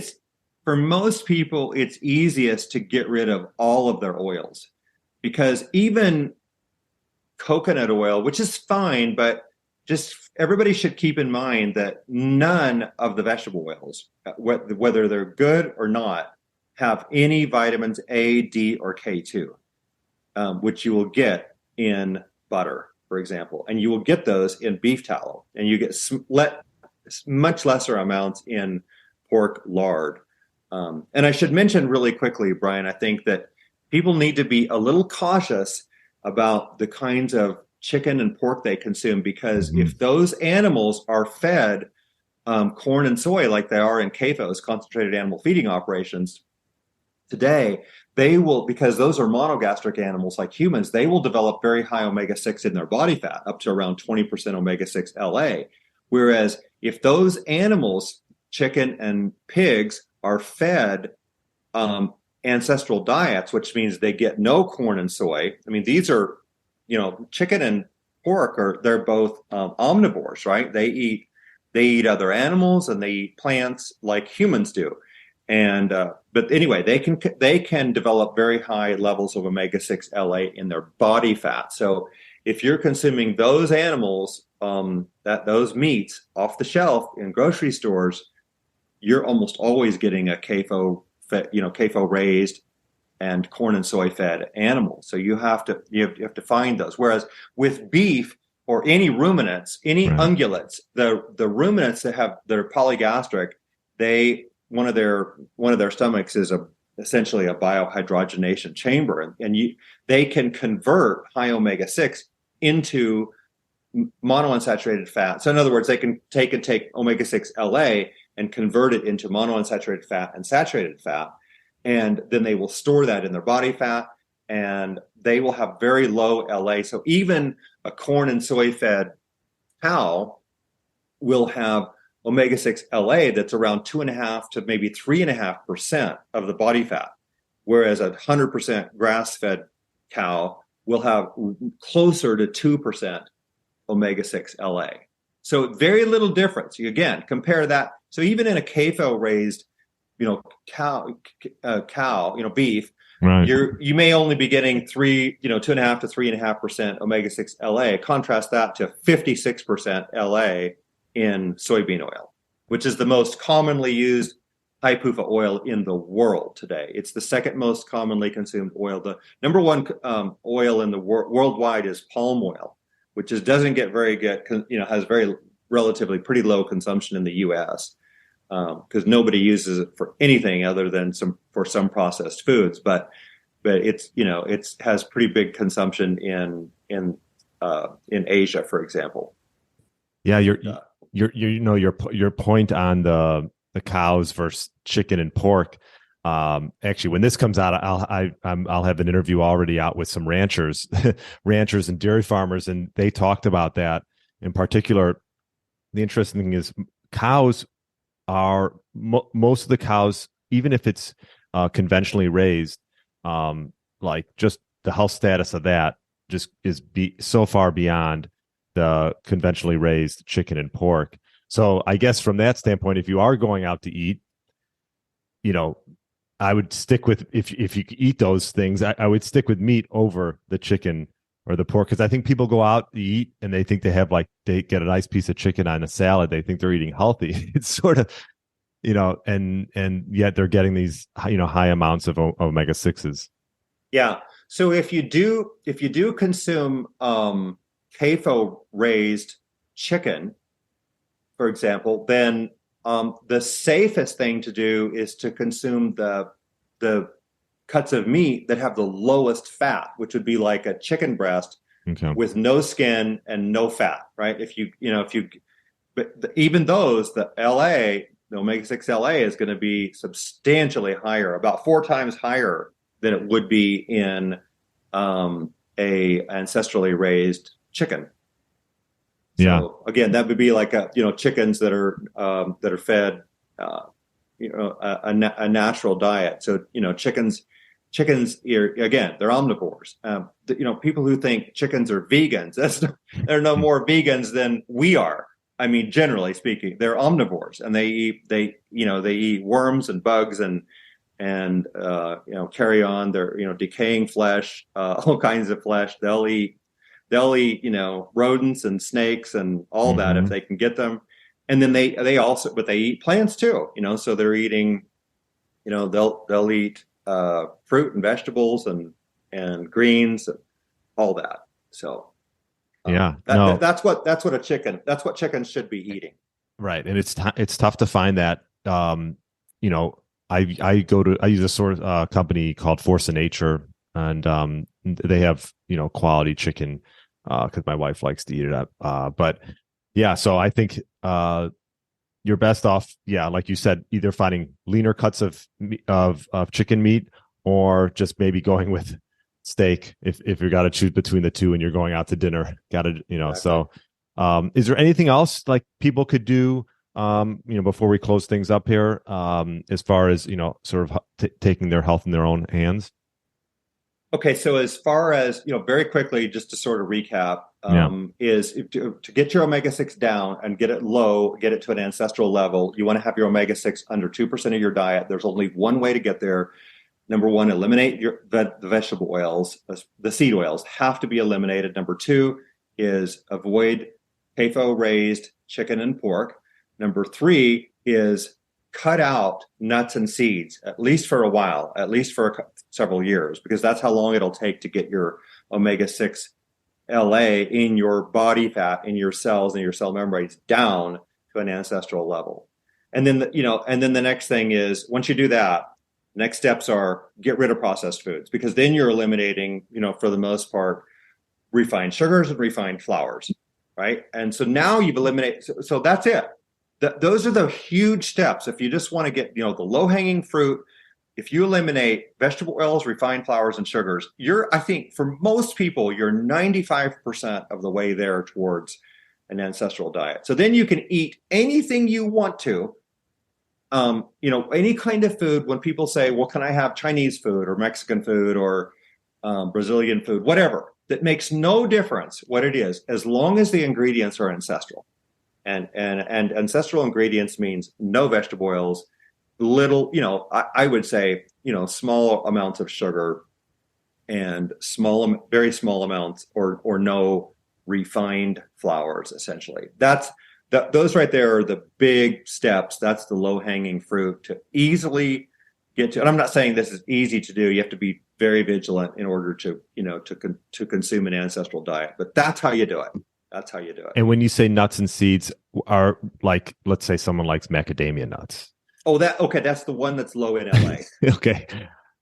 for most people, it's easiest to get rid of all of their oils, because even coconut oil, which is fine, but just everybody should keep in mind that none of the vegetable oils, whether they're good or not, have any vitamins A, D, or K2, which you will get in butter, for example. And you will get those in beef tallow, and you get much lesser amounts in pork lard. And I should mention really quickly, Brian, I think that people need to be a little cautious about the kinds of chicken and pork they consume, because if those animals are fed corn and soy like they are in CAFOs, concentrated animal feeding operations today, they will, because those are monogastric animals like humans, they will develop very high omega-6 in their body fat, up to around 20% omega-6 LA. Whereas if those animals, chicken and pigs, are fed ancestral diets, which means they get no corn and soy. I mean, these are, chicken and pork they're both omnivores, right? They eat other animals and they eat plants like humans do. And but anyway, they can develop very high levels of omega-6 LA in their body fat. So if you're consuming those animals, those meats off the shelf in grocery stores, you're almost always getting a CAFO raised and corn and soy fed animals. So you have to find those. Whereas with beef or any ruminants, any ungulates, the ruminants that are polygastric, one of their stomachs is essentially a biohydrogenation chamber, and they can convert high omega-6 into monounsaturated fat. So in other words, they can take omega-6 LA and convert it into monounsaturated fat and saturated fat, and then they will store that in their body fat, and they will have very low LA. So even a corn and soy fed cow will have omega-6 LA that's around 2.5 to maybe 3.5% of the body fat, whereas a 100% grass-fed cow will have closer to 2% omega-6 LA. So very little difference. You again compare that. So even in a CAFO raised, cow, beef, right, you may only be getting 2.5 to 3.5% omega-6 LA. Contrast that to 56% LA in soybean oil, which is the most commonly used high PUFA oil in the world today. It's the second most commonly consumed oil. The number one oil in the worldwide is palm oil, which doesn't get very good, has very relatively pretty low consumption in the U.S. Because nobody uses it for anything other than for some processed foods. But it's it has pretty big consumption in Asia, for example. Yeah, your point on the cows versus chicken and pork. Actually, when this comes out, I'll have an interview already out with some ranchers and dairy farmers, and they talked about that in particular. The interesting thing is cows are most of the cows, even if it's conventionally raised, like just the health status of that, just is so far beyond the conventionally raised chicken and pork. So I guess from that standpoint, if you are going out to eat, I would stick with, if you eat those things, I would stick with meat over the chicken or the pork, because I think people go out to eat and they think they get a nice piece of chicken on a salad. They think they're eating healthy. It's sort of, and yet they're getting these, high amounts of omega-6s. Yeah. So if you do consume CAFO raised chicken, for example, then the safest thing to do is to consume the cuts of meat that have the lowest fat, which would be like a chicken breast with no skin and no fat, right? But even those, the omega-6 LA is going to be substantially higher, about 4 times higher than it would be in a ancestrally raised chicken. Yeah. So again, that would be like chickens that are fed a natural diet. So chickens again, they're omnivores. People who think chickens are vegans, they're no more vegans than we are. I mean, generally speaking, they're omnivores, and they eat worms and bugs and carry on their decaying flesh, all kinds of flesh. They'll eat rodents and snakes and all that if they can get them. And then they eat plants too, so they're eating, they'll eat fruit and vegetables and greens and all that. So that's what chickens should be eating. Right. And it's tough to find that. I use a sort of company called Force of Nature, and they have quality chicken because my wife likes to eat it up. But yeah, so I think you're best off, like you said, either finding leaner cuts of chicken meat, or just maybe going with steak if you got to choose between the two and you're going out to dinner. Exactly. So is there anything else like people could do before we close things up here, as far as sort of taking their health in their own hands? Okay, so as far as very quickly, just to sort of recap, is to get your omega-6 down and get it low, get it to an ancestral level, you want to have your omega-6 under 2% of your diet. There's only one way to get there. Number one, eliminate the vegetable oils. The seed oils have to be eliminated. Number two is avoid CAFO raised chicken and pork. Number three is cut out nuts and seeds, at least for a while, at least for several years, because that's how long it'll take to get your omega-6 LA in your body fat, in your cells, and your cell membranes down to an ancestral level. And then, the next thing is, once you do that, next steps are get rid of processed foods, because then you're eliminating, for the most part, refined sugars and refined flours, right? And so now you've eliminated, so that's it. Those are the huge steps. If you just want to get, the low-hanging fruit, if you eliminate vegetable oils, refined flours, and sugars, I think for most people, you're 95% of the way there towards an ancestral diet. So then you can eat anything you want to, any kind of food. When people say, well, can I have Chinese food or Mexican food or Brazilian food, whatever, that makes no difference what it is, as long as the ingredients are ancestral. And ancestral ingredients means no vegetable oils, little, I would say, small amounts of sugar, and very small amounts or no refined flours, essentially. Those right there are the big steps. That's the low-hanging fruit to easily get to. And I'm not saying this is easy to do. You have to be very vigilant in order to, to consume an ancestral diet. But that's how you do it. That's how you do it. And when you say nuts and seeds, are like, let's say someone likes macadamia nuts. Oh, that's the one that's low in LA. Okay.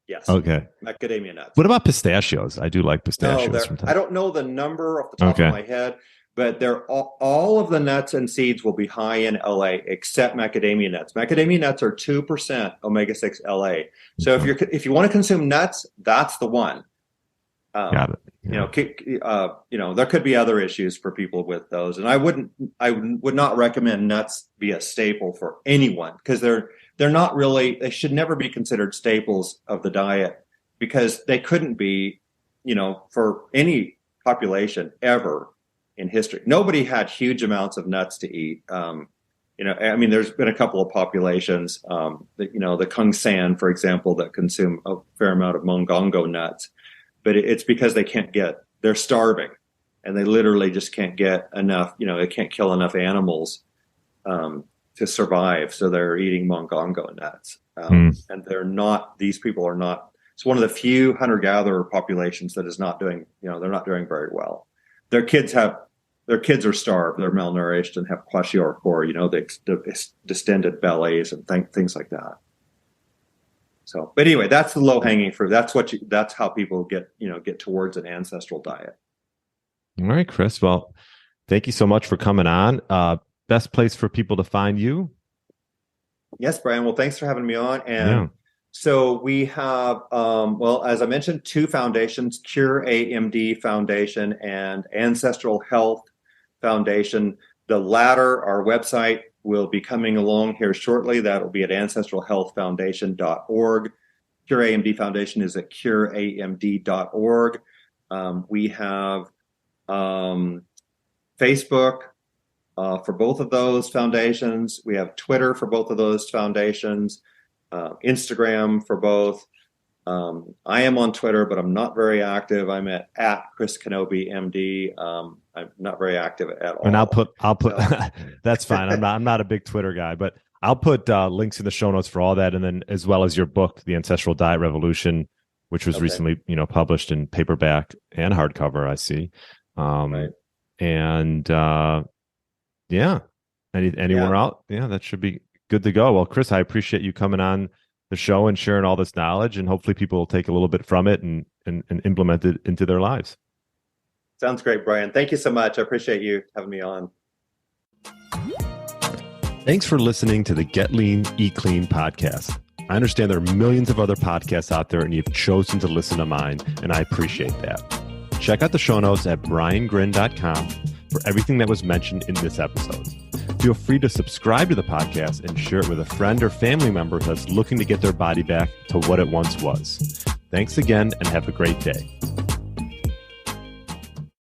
Yes. Okay. Macadamia nuts. What about pistachios? I do like pistachios. I don't know the number off the top of my head, but they're all of the nuts and seeds will be high in LA except macadamia nuts. Macadamia nuts are 2% omega-6 LA. So if you want to consume nuts, that's the one. Got it. Yeah. There could be other issues for people with those, and I would not recommend nuts be a staple for anyone, because they're not really. They should never be considered staples of the diet, because they couldn't be, for any population ever in history. Nobody had huge amounts of nuts to eat. I mean, there's been a couple of populations, the Kung San, for example, that consume a fair amount of mongongo nuts, but it's because they're starving, and they literally just can't get enough, they can't kill enough animals to survive. So they're eating mongongo nuts. And these people are not, it's one of the few hunter-gatherer populations that is not doing, they're not doing very well. Their kids are starved, they're malnourished and have kwashiorkor, the distended bellies and things like that. So, but anyway, that's the low-hanging fruit. That's how people get towards an ancestral diet. All right, Chris. Well, thank you so much for coming on. Best place for people to find you? Yes, Brian. Well, thanks for having me on. And so we have, as I mentioned, two foundations, Cure AMD Foundation and Ancestral Health Foundation. The latter, our website, will be coming along here shortly. That will be at ancestralhealthfoundation.org. Cure AMD Foundation is at cureamd.org. We have Facebook for both of those foundations. We have Twitter for both of those foundations, Instagram for both. I am on Twitter, but I'm not very active. I'm at Chris Knobbe, MD. I'm not very active at all. And I'll put. That's fine. I'm not a big Twitter guy, but I'll put links in the show notes for all that, and then as well as your book, The Ancestral Diet Revolution, which was recently, published in paperback and hardcover. I see. Right. And anywhere out, that should be good to go. Well, Chris, I appreciate you coming on the show and sharing all this knowledge, and hopefully people will take a little bit from it and implement it into their lives. Sounds great, Brian. Thank you so much. I appreciate you having me on. Thanks for listening to the Get Lean, Eat Clean podcast. I understand there are millions of other podcasts out there, and you've chosen to listen to mine, and I appreciate that. Check out the show notes at briangrin.com for everything that was mentioned in this episode. Feel free to subscribe to the podcast and share it with a friend or family member that's looking to get their body back to what it once was. Thanks again, and have a great day.